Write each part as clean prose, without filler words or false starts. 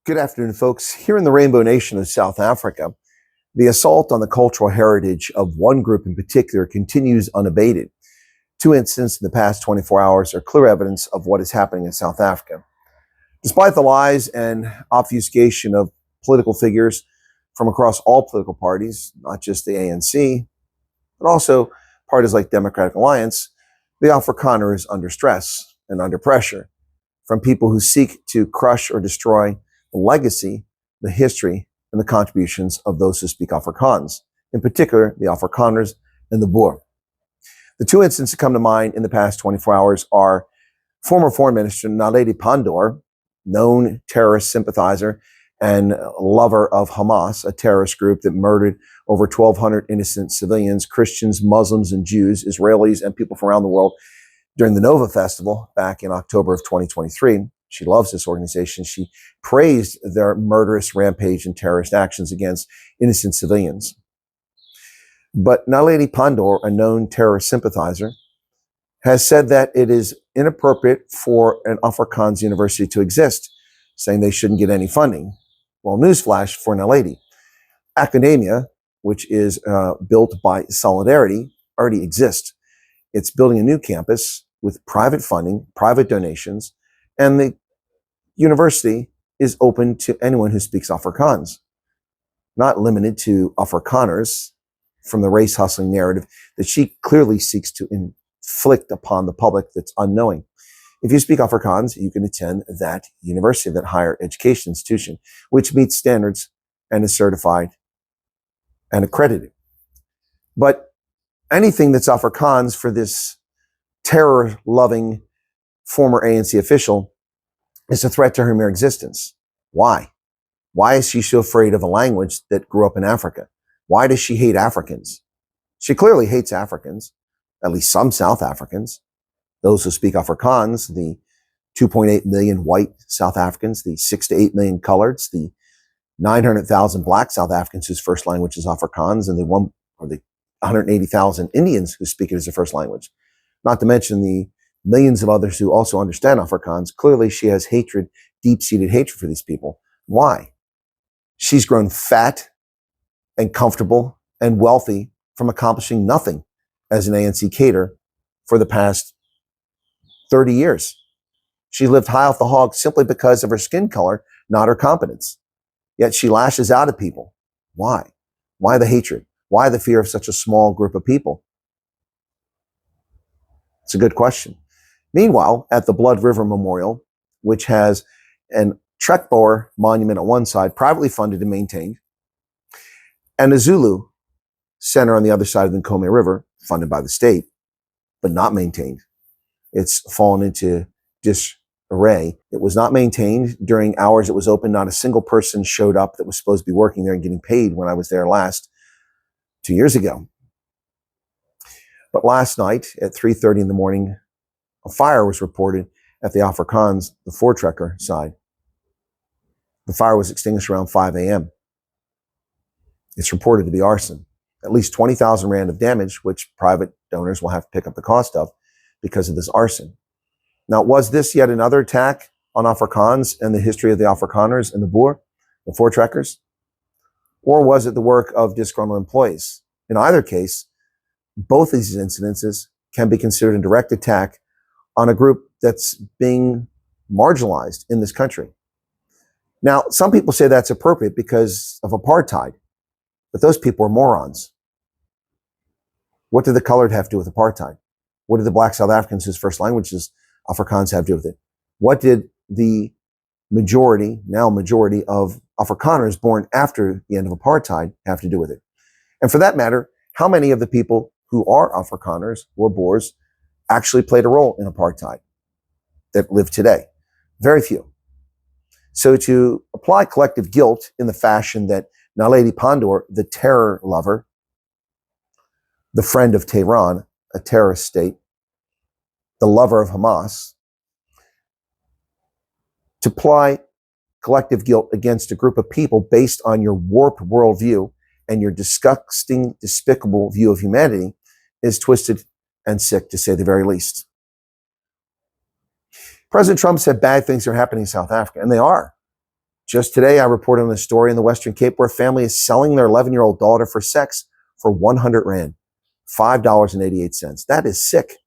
Good afternoon, folks. Here in the Rainbow Nation of South Africa, the assault on the cultural heritage of one group in particular continues unabated. Two incidents in the past 24 hours are clear evidence of what is happening in South Africa. Despite the lies and obfuscation of political figures from across all political parties, not just the ANC, but also parties like Democratic Alliance, the Afrikaner is under stress and under pressure from people who seek to crush or destroy the legacy, the history, and the contributions of those who speak Afrikaans, in particular the Afrikaners and the Boer. The two incidents that come to mind in the past 24 hours are former Foreign Minister Naledi Pandor, known terrorist sympathizer and lover of Hamas, a terrorist group that murdered over 1,200 innocent civilians, Christians, Muslims, and Jews, Israelis, and people from around the world during the Nova Festival back in October of 2023. She loves this organization. She praised their murderous rampage and terrorist actions against innocent civilians. But Naledi Pandor, a known terrorist sympathizer, has said that it is inappropriate for an Afrikaans university to exist, saying they shouldn't get any funding. Well, newsflash for Naledi. Academia, which is built by Solidarity, already exists. It's building a new campus with private funding, private donations, and the university is open to anyone who speaks Afrikaans, not limited to Afrikaners from the race hustling narrative that she clearly seeks to inflict upon the public that's unknowing. If you speak Afrikaans, you can attend that university, that higher education institution, which meets standards and is certified and accredited. But anything that's Afrikaans for this terror-loving former ANC official is a threat to her mere existence. Why? Why is she so afraid of a language that grew up in Africa? Why does she hate Africans? She clearly hates Africans, at least some South Africans, those who speak Afrikaans, the 2.8 million white South Africans, the 6 to 8 million coloreds, the 900,000 black South Africans whose first language is Afrikaans, and the 180,000 Indians who speak it as their first language. Not to mention the millions of others who also understand Afrikaans. Clearly, she has hatred, deep-seated hatred for these people. Why? She's grown fat and comfortable and wealthy from accomplishing nothing as an ANC cater for the past 30 years. She lived high off the hog simply because of her skin color, not her competence. Yet she lashes out at people. Why? Why the hatred? Why the fear of such a small group of people? It's a good question. Meanwhile, at the Blood River Memorial, which has an Trekboer monument on one side, privately funded and maintained, and a Zulu center on the other side of the Nkome River, funded by the state, but not maintained. It's fallen into disarray. It was not maintained during hours it was open. Not a single person showed up that was supposed to be working there and getting paid when I was there last 2 years ago. But last night at 3:30 in the morning, a fire was reported at the Afrikaans, the Voortrekker side. The fire was extinguished around 5 a.m. It's reported to be arson. At least 20,000 rand of damage, which private donors will have to pick up the cost of because of this arson. Now, was this yet another attack on Afrikaans and the history of the Afrikaners and the Boer, the Voortrekkers? Or was it the work of disgruntled employees? In either case, both of these incidences can be considered a direct attack on a group that's being marginalized in this country. Now, some people say that's appropriate because of apartheid, but those people are morons. What did the colored have to do with apartheid? What did the black South Africans whose first language is Afrikaans have to do with it? What did the now majority of Afrikaners born after the end of apartheid have to do with it? And for that matter, how many of the people who are Afrikaners or Boers actually played a role in apartheid that live today? Very few. So to apply collective guilt in the fashion that Naledi Pandor, the terror lover, the friend of Tehran, a terrorist state, the lover of Hamas, to apply collective guilt against a group of people based on your warped worldview and your disgusting, despicable view of humanity is twisted and sick, to say the very least. President Trump said bad things are happening in South Africa, and they are. Just today, I reported on a story in the Western Cape where a family is selling their 11-year-old daughter for sex for 100 Rand, $5.88. That is sick.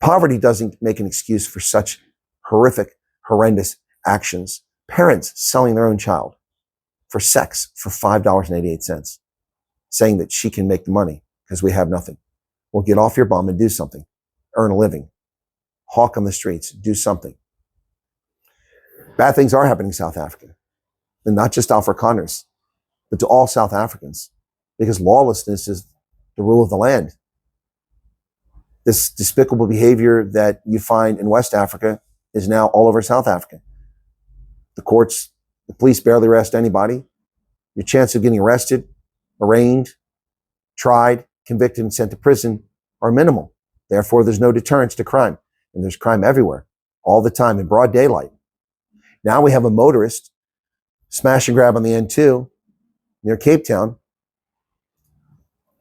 Poverty doesn't make an excuse for such horrific, horrendous actions. Parents selling their own child for sex for $5.88, saying that she can make the money because we have nothing. Well, get off your bum and do something. Earn a living. Hawk on the streets. Do something. Bad things are happening in South Africa. And not just Afrikaners, but to all South Africans. Because lawlessness is the rule of the land. This despicable behavior that you find in West Africa is now all over South Africa. The courts, the police barely arrest anybody. Your chance of getting arrested, arraigned, tried, convicted, and sent to prison are minimal. Therefore, there's no deterrence to crime. And there's crime everywhere, all the time, in broad daylight. Now we have a motorist smash and grab on the N2 near Cape Town,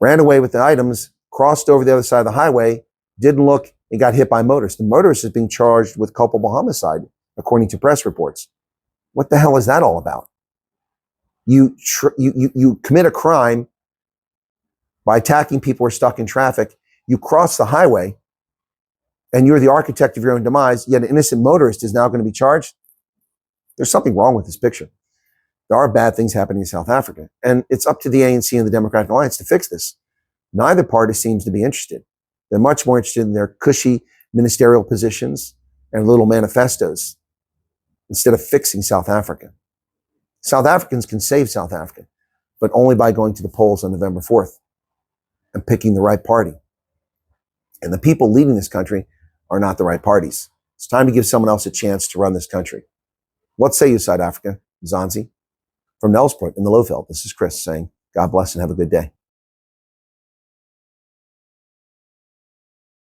ran away with the items, crossed over the other side of the highway, didn't look, and got hit by a motorist. The motorist is being charged with culpable homicide, according to press reports. What the hell is that all about? You commit a crime by attacking people who are stuck in traffic. You cross the highway, and you're the architect of your own demise, yet an innocent motorist is now going to be charged? There's something wrong with this picture. There are bad things happening in South Africa, and it's up to the ANC and the Democratic Alliance to fix this. Neither party seems to be interested. They're much more interested in their cushy ministerial positions and little manifestos instead of fixing South Africa. South Africans can save South Africa, but only by going to the polls on November 4th and picking the right party. And the people leading this country are not the right parties. It's time to give someone else a chance to run this country. What say you, South Africa? Zanzi? From Nelspruit in the Lowveld, this is Chris saying, God bless and have a good day.